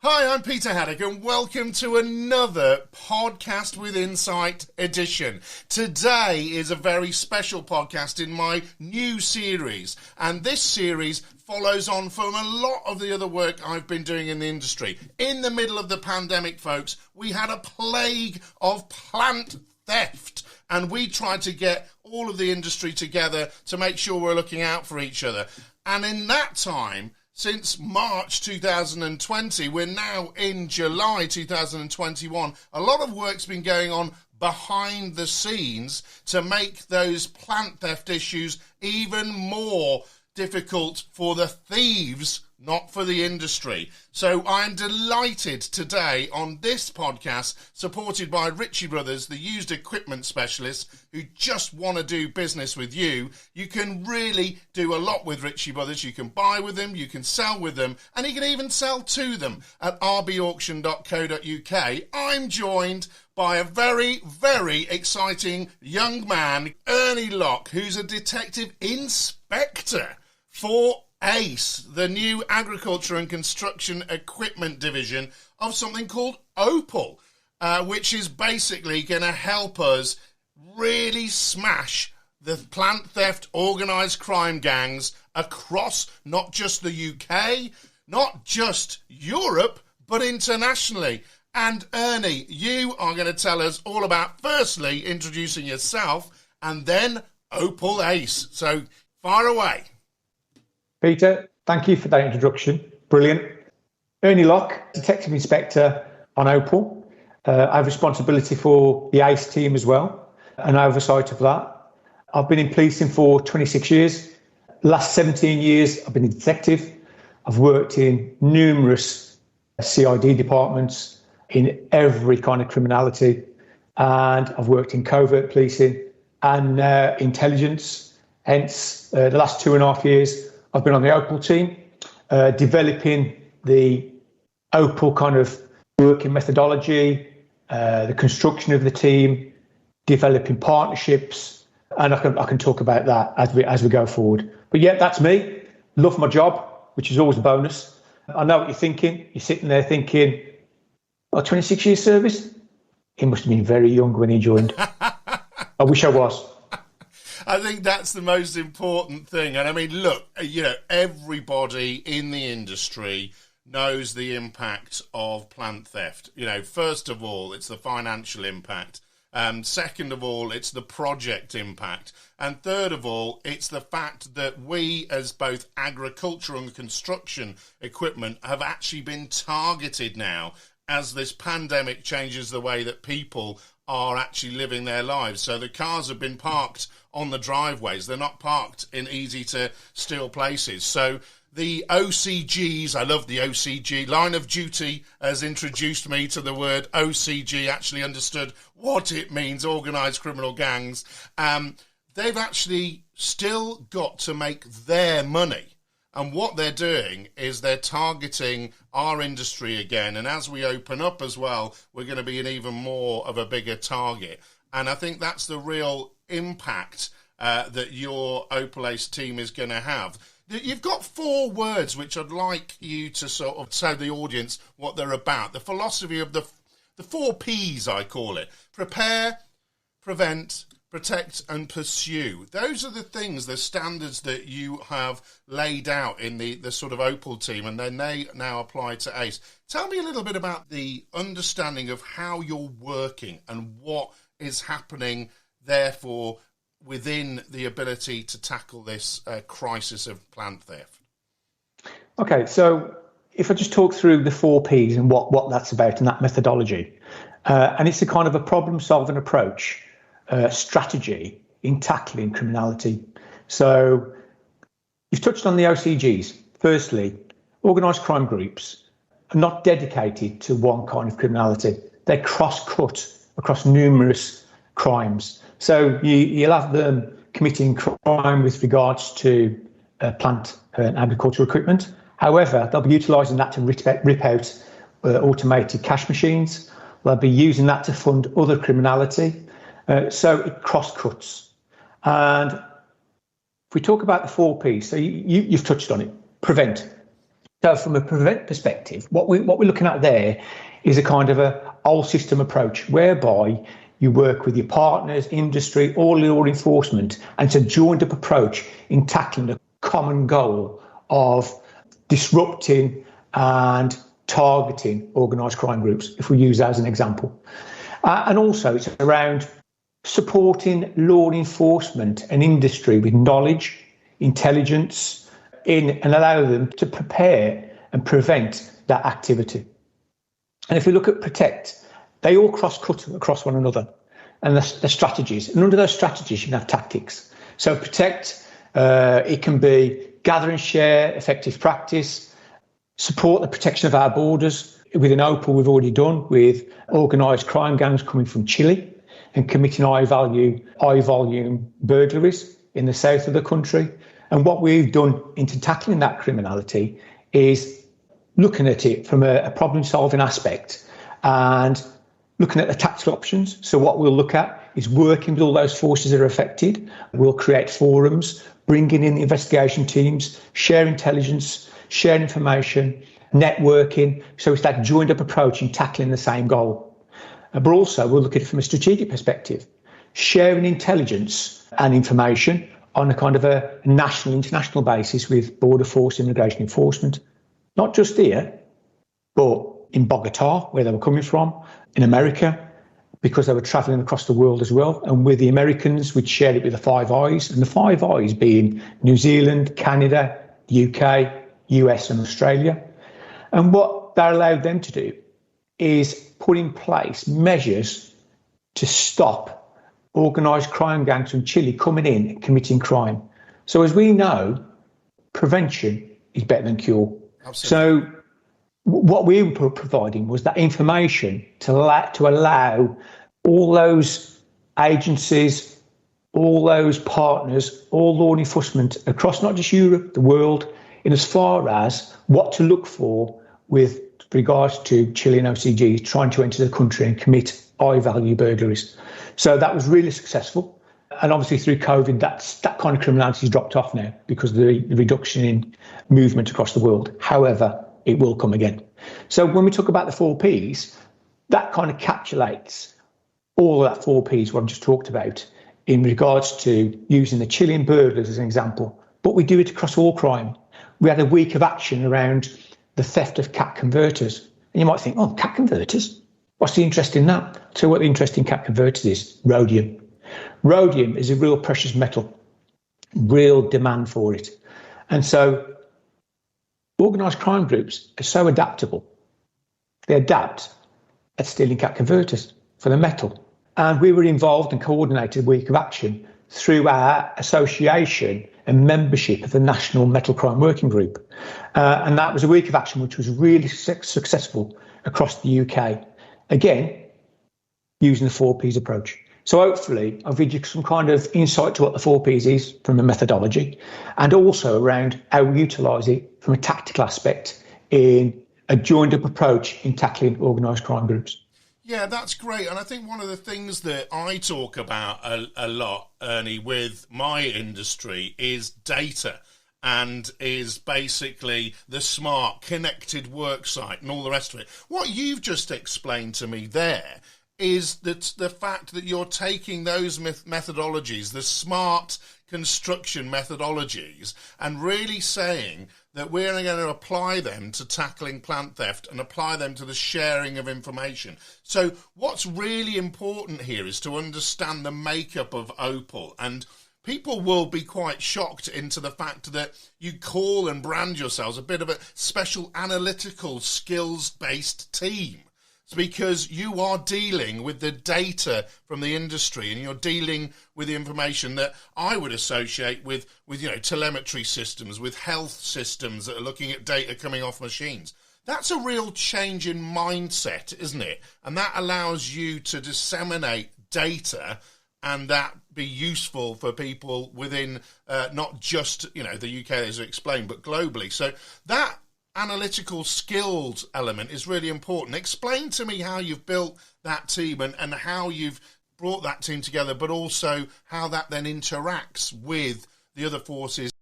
Hi, I'm Peter Haddock and welcome to another Podcast with Insight edition. Today is a very special podcast in my new series, and this series follows on from a lot of the other work I've been doing in the industry. In the middle of the pandemic, folks, we had a plague of plant theft, and we tried to get all of the industry together to make sure we're looking out for each other. And in that time, since March 2020, we're now in July 2021. A lot of work's been going on behind the scenes to make those plant theft issues even more difficult for the thieves, not for the industry. So I'm delighted today on this podcast, supported by Ritchie Brothers, the used equipment specialists who just want to do business with you. You can really do a lot with Ritchie Brothers. You can buy with them, you can sell with them, and you can even sell to them at rbauction.co.uk. I'm joined by a very, very exciting young man, Ernie Locke, who's a detective inspector for ACE, the new agriculture and construction equipment division of something called Opal, which is basically going to help us really smash the plant theft organised crime gangs across not just the UK, not just Europe, but internationally. And Ernie, you are going to tell us all about, firstly, introducing yourself, and then Opal ACE. So, fire away. Peter, thank you for that introduction. Brilliant. Ernie Locke, Detective Inspector on Opal. I have responsibility for the ACE team as well, and oversight of that. I've been in policing for 26 years. Last 17 years, I've been a detective. I've worked in numerous CID departments in every kind of criminality, and I've worked in covert policing and intelligence. Hence, the last 2.5 years, I've been on the Opal team, developing the Opal kind of working methodology, the construction of the team, developing partnerships, and I can talk about that as we go forward. But yeah, that's me. Love my job, which is always a bonus. I know what you're thinking. You're sitting there thinking, 26 years service? He must have been very young when he joined. I wish I was. I think that's the most important thing. And I mean, look, everybody in the industry knows the impact of plant theft. First of all, it's the financial impact. Second of all, it's the project impact. And third of all, it's the fact that we, as both agriculture and construction equipment, have actually been targeted now as this pandemic changes the way that people are actually living their lives. So the cars have been parked on the driveways. They're not parked in easy to steal places. So the OCGs, I love the OCG, line of duty has introduced me to the word OCG, actually understood what it means, organised criminal gangs. They've actually still got to make their money. And what they're doing is they're targeting our industry again. And as we open up as well, we're going to be an even more of a bigger target. And I think that's the real impact that your Opal ACE team is going to have. You've got 4 words which I'd like you to sort of tell the audience what they're about. The philosophy of the 4 Ps, I call it. Prepare, prevent, protect and pursue. Those are the things, the standards that you have laid out in the sort of Opal team, and then they now apply to ACE. Tell me a little bit about the understanding of how you're working and what is happening, therefore, within the ability to tackle this crisis of plant theft. Okay, so if I just talk through the 4 Ps and what that's about and that methodology, and it's a kind of a problem-solving approach, strategy in tackling criminality. So you've touched on the OCGs. Firstly, organised crime groups are not dedicated to one kind of criminality. They cross-cut across numerous crimes. So you'll have them committing crime with regards to plant and agricultural equipment. However, they'll be utilising that to rip out automated cash machines. They'll be using that to fund other criminality. So it cross-cuts. And if we talk about the 4 Ps, so you've touched on it. Prevent. So from a prevent perspective, what we're looking at there is a kind of a whole system approach whereby you work with your partners, industry, all law enforcement, and it's a joined up approach in tackling the common goal of disrupting and targeting organised crime groups, if we use that as an example. And also it's around supporting law enforcement and industry with knowledge, intelligence, and allow them to prepare and prevent that activity. And if we look at protect, they all cross-cut across one another and the strategies. And under those strategies, you can have tactics. So protect, it can be gather and share effective practice, support the protection of our borders. Within Opal, we've already done with organised crime gangs coming from Chile and committing high volume burglaries in the south of the country. And what we've done into tackling that criminality is looking at it from a problem-solving aspect and looking at the tactical options. So what we'll look at is working with all those forces that are affected. We'll create forums, bringing in the investigation teams, share intelligence, share information, networking. So it's that joined-up approach in tackling the same goal. But also we'll look at it from a strategic perspective, sharing intelligence and information on a kind of a national, international basis with border force, immigration enforcement, not just here, but in Bogota, where they were coming from, in America, because they were travelling across the world as well. And with the Americans, we'd shared it with the Five Eyes, and the Five Eyes being New Zealand, Canada, UK, US and Australia. And what that allowed them to do is put in place measures to stop organised crime gangs from Chile coming in and committing crime. So as we know, prevention is better than cure. Absolutely. So what we were providing was that information to allow all those agencies, all those partners, all law enforcement across not just Europe, the world, in as far as what to look for with regards to Chilean OCGs trying to enter the country and commit high-value burglaries. So that was really successful. And obviously through COVID, that kind of criminality has dropped off now because of the reduction in movement across the world. However, it will come again. So when we talk about the 4Ps, that kind of encapsulates all of that 4Ps, what I've just talked about, in regards to using the Chilean burglars as an example. But we do it across all crime. We had a week of action around the theft of cat converters. And you might think, oh, cat converters? What's the interest in that? So what the interest in cat converters is? Rhodium. Rhodium is a real precious metal, real demand for it. And so organised crime groups are so adaptable. They adapt at stealing cat converters for the metal. And we were involved and coordinated a week of action through our association and membership of the National Metal Crime Working Group. And that was a week of action which was really successful across the UK. Again, using the 4Ps approach. So hopefully I've given you some kind of insight to what the 4Ps is from a methodology, and also around how we utilise it from a tactical aspect in a joined up approach in tackling organised crime groups. Yeah, that's great. And I think one of the things that I talk about a lot, Ernie, with my industry is data, and is basically the smart, connected worksite and all the rest of it. What you've just explained to me there is that the fact that you're taking those methodologies, the smart construction methodologies, and really saying that we're going to apply them to tackling plant theft and apply them to the sharing of information. So what's really important here is to understand the makeup of Opal, and people will be quite shocked into the fact that you call and brand yourselves a bit of a special analytical skills-based team. It's because you are dealing with the data from the industry, and you're dealing with the information that I would associate with telemetry systems, with health systems that are looking at data coming off machines. That's a real change in mindset, isn't it? And that allows you to disseminate data and that be useful for people within not just, the UK, as I explained, but globally. So that analytical skills element is really important. Explain to me how you've built that team and how you've brought that team together, but also how that then interacts with the other forces